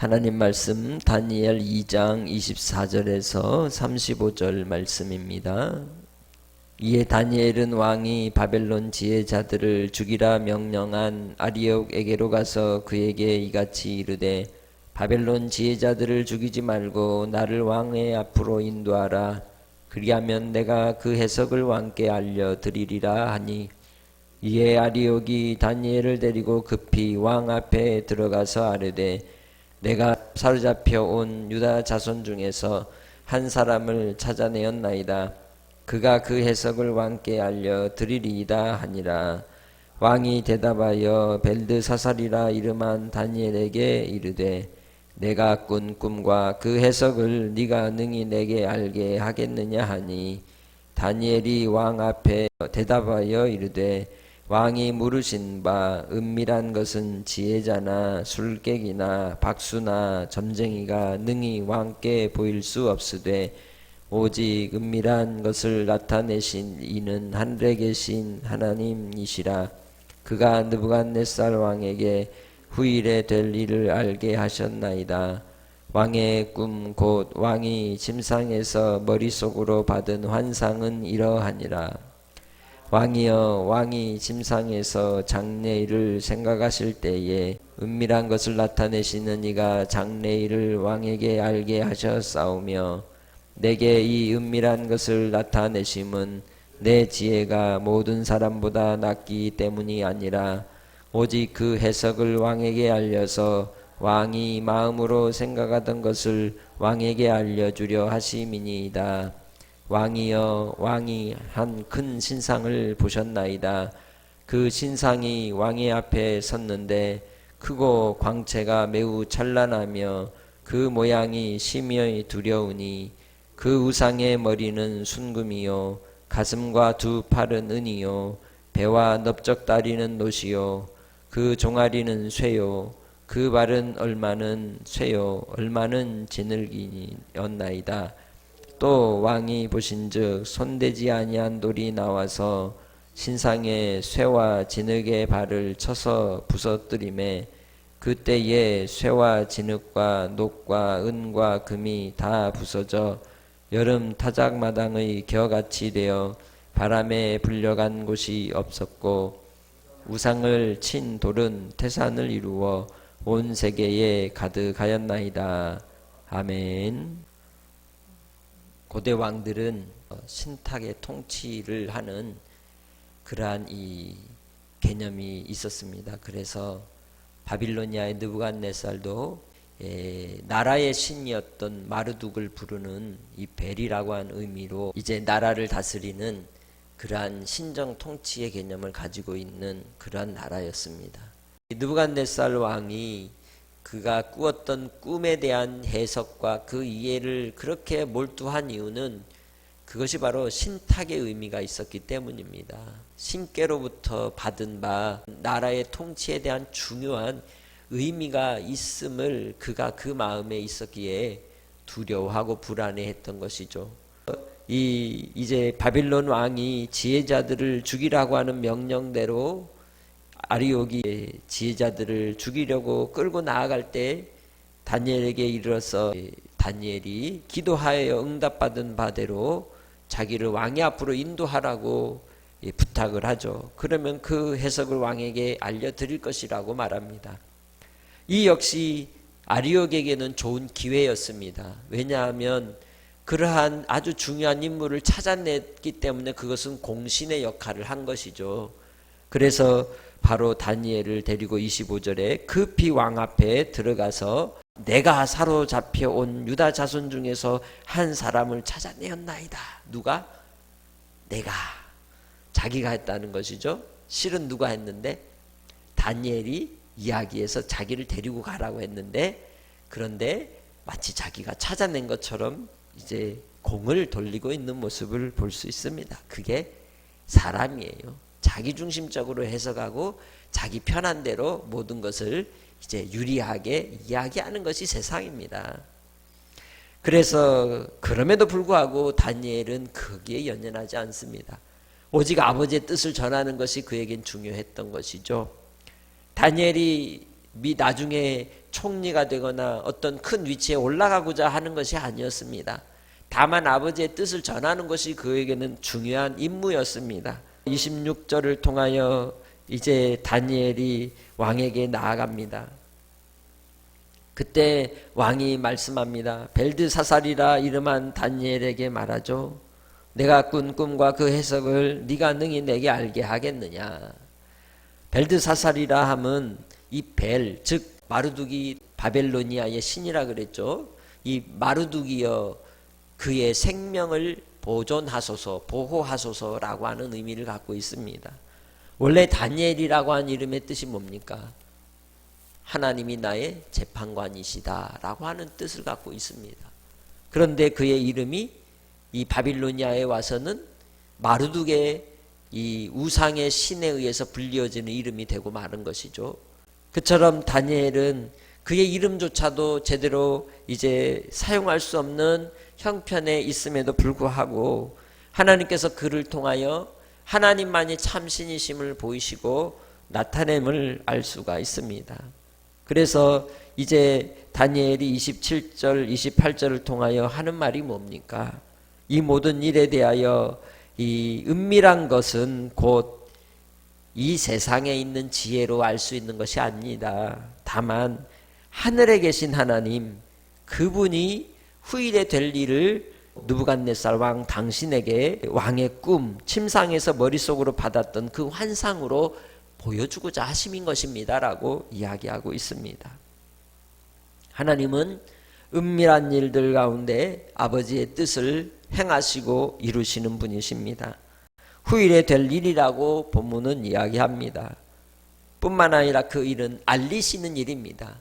하나님 말씀 다니엘 2장 24절에서 35절 말씀입니다. 이에 다니엘은 왕이 바벨론 지혜자들을 죽이라 명령한 아리옥에게로 가서 그에게 이같이 이르되 바벨론 지혜자들을 죽이지 말고 나를 왕의 앞으로 인도하라. 그리하면 내가 그 해석을 왕께 알려드리리라 하니, 이에 아리옥이 다니엘을 데리고 급히 왕 앞에 들어가서 아뢰되 내가 사로잡혀 온 유다 자손 중에서 한 사람을 찾아내었나이다. 그가 그 해석을 왕께 알려드리리이다 하니라. 왕이 대답하여 벨드사살이라 이름한 다니엘에게 이르되 내가 꾼 꿈과 그 해석을 네가 능히 내게 알게 하겠느냐 하니, 다니엘이 왕 앞에 대답하여 이르되 왕이 물으신 바 은밀한 것은 지혜자나 술객이나 박수나 점쟁이가 능히 왕께 보일 수 없으되 오직 은밀한 것을 나타내신 이는 하늘에 계신 하나님이시라. 그가 느부갓네살 왕에게 후일에 될 일을 알게 하셨나이다. 왕의 꿈 곧 왕이 침상에서 머릿속으로 받은 환상은 이러하니라. 왕이여, 왕이 침상에서 장래일을 생각하실 때에 은밀한 것을 나타내시는 이가 장래일을 왕에게 알게 하셨사오며, 내게 이 은밀한 것을 나타내심은 내 지혜가 모든 사람보다 낫기 때문이 아니라 오직 그 해석을 왕에게 알려서 왕이 마음으로 생각하던 것을 왕에게 알려주려 하심이니이다. 왕이여, 왕이 한 큰 신상을 보셨나이다. 그 신상이 왕의 앞에 섰는데 크고 광채가 매우 찬란하며 그 모양이 심히 두려우니, 그 우상의 머리는 순금이요 가슴과 두 팔은 은이요 배와 넓적다리는 노시요 그 종아리는 쇠요 그 발은 얼마는 쇠요 얼마는 지늘기였나이다. 또 왕이 보신즉 손대지 아니한 돌이 나와서 신상의 쇠와 진흙의 발을 쳐서 부서뜨리매, 그때에 쇠와 진흙과 녹과 은과 금이 다 부서져 여름 타작마당의 겨같이 되어 바람에 불려간 곳이 없었고, 우상을 친 돌은 태산을 이루어 온 세계에 가득하였나이다. 아멘. 고대 왕들은 신탁의 통치를 하는 그러한 이 개념이 있었습니다. 그래서 바빌로니아의 느부갓네살도 나라의 신이었던 마르둑을 부르는 이 벨이라고 하는 의미로 이제 나라를 다스리는 그러한 신정 통치의 개념을 가지고 있는 그러한 나라였습니다. 느부갓네살 왕이 그가 꾸었던 꿈에 대한 해석과 그 이해를 그렇게 몰두한 이유는 그것이 바로 신탁의 의미가 있었기 때문입니다. 신께로부터 받은 바 나라의 통치에 대한 중요한 의미가 있음을 그가 그 마음에 있었기에 두려워하고 불안해했던 것이죠. 이제 바빌론 왕이 지혜자들을 죽이라고 하는 명령대로 아리옥이 지혜자들을 죽이려고 끌고 나아갈 때 다니엘에게 이르러서 다니엘이 기도하여 응답받은 바대로 자기를 왕의 앞으로 인도하라고 부탁을 하죠. 그러면 그 해석을 왕에게 알려드릴 것이라고 말합니다. 이 역시 아리옥에게는 좋은 기회였습니다. 왜냐하면 그러한 아주 중요한 인물을 찾아냈기 때문에 그것은 공신의 역할을 한 것이죠. 그래서 바로 다니엘을 데리고 25절에 급히 왕 앞에 들어가서 내가 사로잡혀 온 유다 자손 중에서 한 사람을 찾아내었나이다. 누가? 내가. 자기가 했다는 것이죠. 실은 누가 했는데? 다니엘이 이야기해서 자기를 데리고 가라고 했는데, 그런데 마치 자기가 찾아낸 것처럼 이제 공을 돌리고 있는 모습을 볼 수 있습니다. 그게 사람이에요. 자기중심적으로 해석하고 자기 편한 대로 모든 것을 이제 유리하게 이야기하는 것이 세상입니다. 그래서 그럼에도 불구하고 다니엘은 거기에 연연하지 않습니다. 오직 아버지의 뜻을 전하는 것이 그에겐 중요했던 것이죠. 다니엘이 나중에 총리가 되거나 어떤 큰 위치에 올라가고자 하는 것이 아니었습니다. 다만 아버지의 뜻을 전하는 것이 그에게는 중요한 임무였습니다. 26절을 통하여 이제 다니엘이 왕에게 나아갑니다. 그때 왕이 말씀합니다. 벨드사살이라 이름한 다니엘에게 말하죠. 내가 꾼 꿈과 그 해석을 네가 능히 내게 알게 하겠느냐. 벨드사살이라 함은 이 벨, 즉 마르둑이 바벨로니아의 신이라 그랬죠. 이 마르둑이여 그의 생명을 보존하소서, 보호하소서라고 하는 의미를 갖고 있습니다. 원래 다니엘이라고 한 이름의 뜻이 뭡니까? 하나님이 나의 재판관이시다 라고 하는 뜻을 갖고 있습니다. 그런데 그의 이름이 이 바빌로니아에 와서는 마르둑의 이 우상의 신에 의해서 불리어지는 이름이 되고 마는 것이죠. 그처럼 다니엘은 그의 이름조차도 제대로 이제 사용할 수 없는 형편에 있음에도 불구하고 하나님께서 그를 통하여 하나님만이 참신이심을 보이시고 나타냄을 알 수가 있습니다. 그래서 이제 다니엘이 27절, 28절을 통하여 하는 말이 뭡니까? 이 모든 일에 대하여 이 은밀한 것은 곧 이 세상에 있는 지혜로 알 수 있는 것이 아닙니다. 다만 하늘에 계신 하나님, 그분이 후일에 될 일을 느부갓네살 왕 당신에게 왕의 꿈, 침상에서 머릿속으로 받았던 그 환상으로 보여주고자 하심인 것입니다 라고 이야기하고 있습니다. 하나님은 은밀한 일들 가운데 아버지의 뜻을 행하시고 이루시는 분이십니다. 후일에 될 일이라고 본문은 이야기합니다. 뿐만 아니라 그 일은 알리시는 일입니다.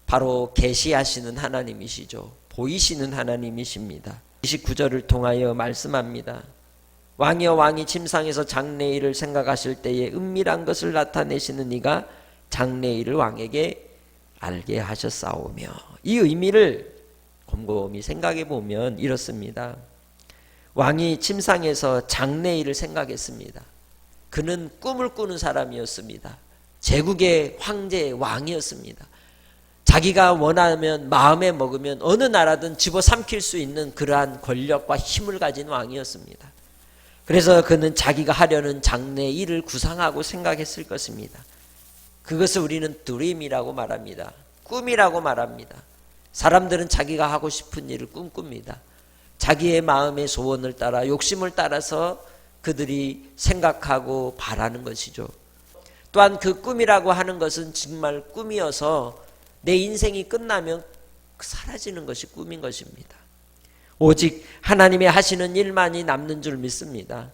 바로 계시하시는 하나님이시죠. 보이시는 하나님이십니다. 29절을 통하여 말씀합니다. 왕이여 왕이 침상에서 장래일을 생각하실 때에 은밀한 것을 나타내시는 이가 장래일을 왕에게 알게 하셨사오며, 이 의미를 곰곰이 생각해 보면 이렇습니다. 왕이 침상에서 장래일을 생각했습니다. 그는 꿈을 꾸는 사람이었습니다. 제국의 황제 왕이었습니다. 자기가 원하면 마음에 먹으면 어느 나라든 집어삼킬 수 있는 그러한 권력과 힘을 가진 왕이었습니다. 그래서 그는 자기가 하려는 장래일을 구상하고 생각했을 것입니다. 그것을 우리는 드림이라고 말합니다. 꿈이라고 말합니다. 사람들은 자기가 하고 싶은 일을 꿈꿉니다. 자기의 마음의 소원을 따라 욕심을 따라서 그들이 생각하고 바라는 것이죠. 또한 그 꿈이라고 하는 것은 정말 꿈이어서 내 인생이 끝나면 사라지는 것이 꿈인 것입니다. 오직 하나님의 하시는 일만이 남는 줄 믿습니다.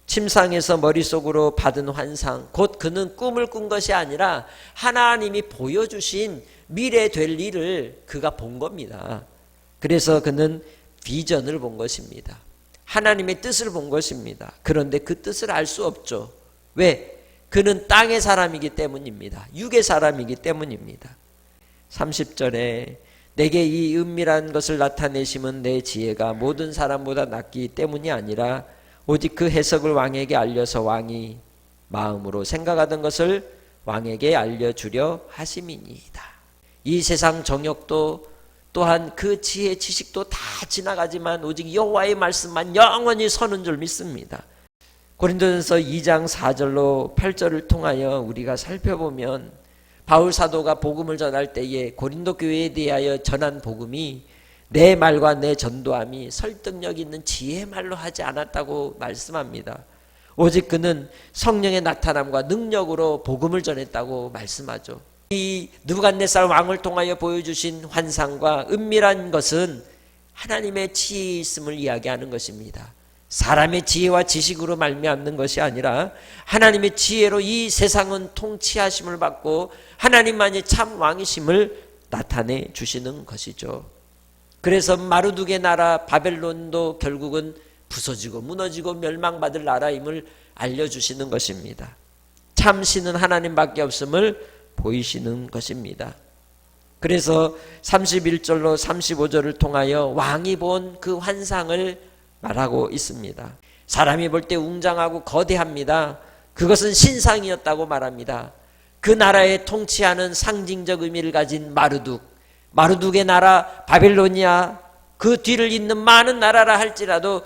침상에서 머릿속으로 받은 환상, 곧 그는 꿈을 꾼 것이 아니라 하나님이 보여주신 미래 될 일을 그가 본 겁니다. 그래서 그는 비전을 본 것입니다. 하나님의 뜻을 본 것입니다. 그런데 그 뜻을 알 수 없죠. 왜? 그는 땅의 사람이기 때문입니다. 육의 사람이기 때문입니다. 30절에 내게 이 은밀한 것을 나타내심은 내 지혜가 모든 사람보다 낫기 때문이 아니라 오직 그 해석을 왕에게 알려서 왕이 마음으로 생각하던 것을 왕에게 알려주려 하심이니이다. 이 세상 정욕도 또한 그 지혜 지식도 다 지나가지만 오직 여호와의 말씀만 영원히 서는 줄 믿습니다. 고린도전서 2장 4절로 8절을 통하여 우리가 살펴보면 바울 사도가 복음을 전할 때에 고린도 교회에 대하여 전한 복음이 내 말과 내 전도함이 설득력 있는 지혜의 말로 하지 않았다고 말씀합니다. 오직 그는 성령의 나타남과 능력으로 복음을 전했다고 말씀하죠. 이 느부갓네살 왕을 통하여 보여주신 환상과 은밀한 것은 하나님의 지혜에 있음을 이야기하는 것입니다. 사람의 지혜와 지식으로 말미암는 것이 아니라 하나님의 지혜로 이 세상은 통치하심을 받고 하나님만이 참 왕이심을 나타내 주시는 것이죠. 그래서 마르둑의 나라 바벨론도 결국은 부서지고 무너지고 멸망받을 나라임을 알려주시는 것입니다. 참신은 하나님밖에 없음을 보이시는 것입니다. 그래서 31절로 35절을 통하여 왕이 본 그 환상을 말하고 있습니다. 사람이 볼 때 웅장하고 거대합니다. 그것은 신상이었다고 말합니다. 그 나라에 통치하는 상징적 의미를 가진 마르둑의 나라 바빌로니아, 그 뒤를 잇는 많은 나라라 할지라도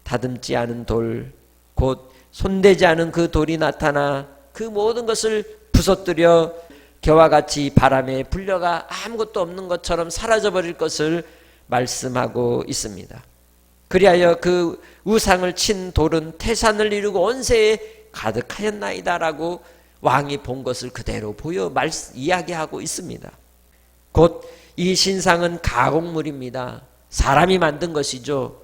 다듬지 않은 돌, 곧 손대지 않은 그 돌이 나타나 그 모든 것을 부서뜨려 겨와 같이 바람에 불려가 아무것도 없는 것처럼 사라져버릴 것을 말씀하고 있습니다. 그리하여 그 우상을 친 돌은 태산을 이루고 온 세에 가득하였나이다라고 왕이 본 것을 그대로 보여 이야기하고 있습니다. 곧 이 신상은 가공물입니다. 사람이 만든 것이죠.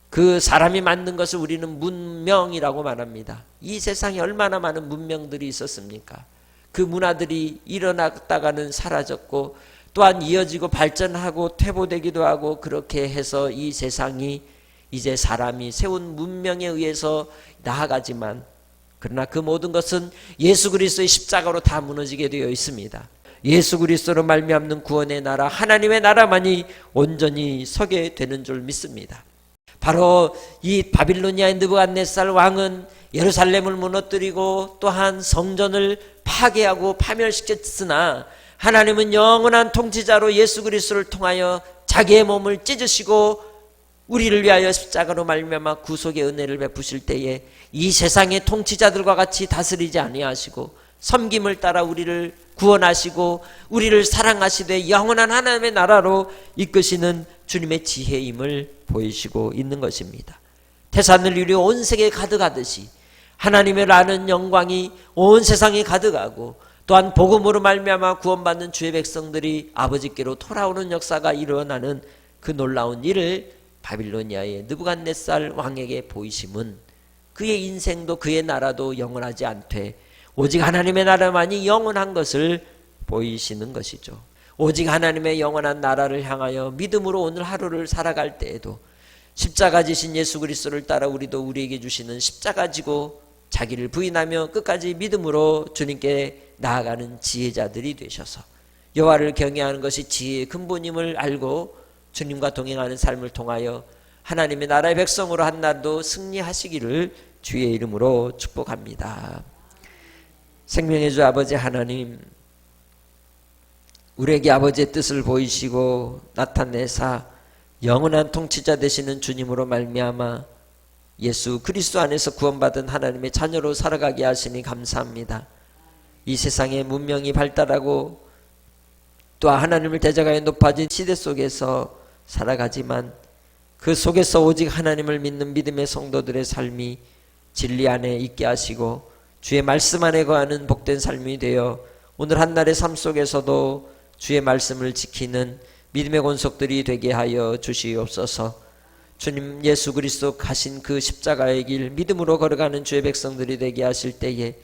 그 사람이 만든 것을 우리는 문명이라고 말합니다. 이 세상에 얼마나 많은 문명들이 있었습니까? 그 문화들이 일어났다가는 사라졌고 또한 이어지고 발전하고 퇴보되기도 하고, 그렇게 해서 이 세상이 이제 사람이 세운 문명에 의해서 나아가지만, 그러나 그 모든 것은 예수 그리스도의 십자가로 다 무너지게 되어 있습니다. 예수 그리스도로 말미암는 구원의 나라, 하나님의 나라만이 온전히 서게 되는 줄 믿습니다. 바로 이 바빌로니아의 느부갓네살 왕은 예루살렘을 무너뜨리고 또한 성전을 파괴하고 파멸시켰으나, 하나님은 영원한 통치자로 예수 그리스도를 통하여 자기의 몸을 찢으시고 우리를 위하여 십자가로 말미암아 구속의 은혜를 베푸실 때에 이 세상의 통치자들과 같이 다스리지 아니하시고 섬김을 따라 우리를 구원하시고 우리를 사랑하시되 영원한 하나님의 나라로 이끄시는 주님의 지혜임을 보이시고 있는 것입니다. 태산을 이루어 온 세계에 가득하듯이 하나님을 아는 영광이 온 세상에 가득하고, 또한 복음으로 말미암아 구원받는 주의 백성들이 아버지께로 돌아오는 역사가 일어나는 그 놀라운 일을 바빌로니아의 느부갓네살 왕에게 보이심은 그의 인생도 그의 나라도 영원하지 않되 오직 하나님의 나라만이 영원한 것을 보이시는 것이죠. 오직 하나님의 영원한 나라를 향하여 믿음으로 오늘 하루를 살아갈 때에도 십자가 지신 예수 그리스도를 따라 우리도 우리에게 주시는 십자가 지고 자기를 부인하며 끝까지 믿음으로 주님께 나아가는 지혜자들이 되셔서 여호와를 경외하는 것이 지혜의 근본임을 알고 주님과 동행하는 삶을 통하여 하나님의 나라의 백성으로 한날도 승리하시기를 주의 이름으로 축복합니다. 생명의 주 아버지 하나님, 우리에게 아버지의 뜻을 보이시고 나타내사 영원한 통치자 되시는 주님으로 말미암아 예수 그리스도 안에서 구원받은 하나님의 자녀로 살아가게 하시니 감사합니다. 이 세상의 문명이 발달하고 또 하나님을 대적하여 높아진 시대 속에서 살아가지만 그 속에서 오직 하나님을 믿는 믿음의 성도들의 삶이 진리 안에 있게 하시고 주의 말씀 안에 거하는 복된 삶이 되어 오늘 한날의 삶 속에서도 주의 말씀을 지키는 믿음의 권속들이 되게 하여 주시옵소서. 주님 예수 그리스도 가신 그 십자가의 길 믿음으로 걸어가는 주의 백성들이 되게 하실 때에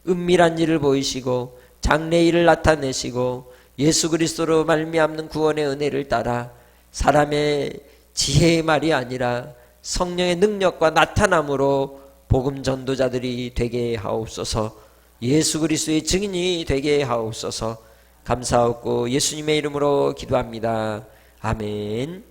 은밀한 일을 보이시고 장래 일을 나타내시고 예수 그리스도로 말미암는 구원의 은혜를 따라 사람의 지혜의 말이 아니라 성령의 능력과 나타남으로 복음 전도자들이 되게 하옵소서. 예수 그리스도의 증인이 되게 하옵소서. 감사하고 예수님의 이름으로 기도합니다. 아멘.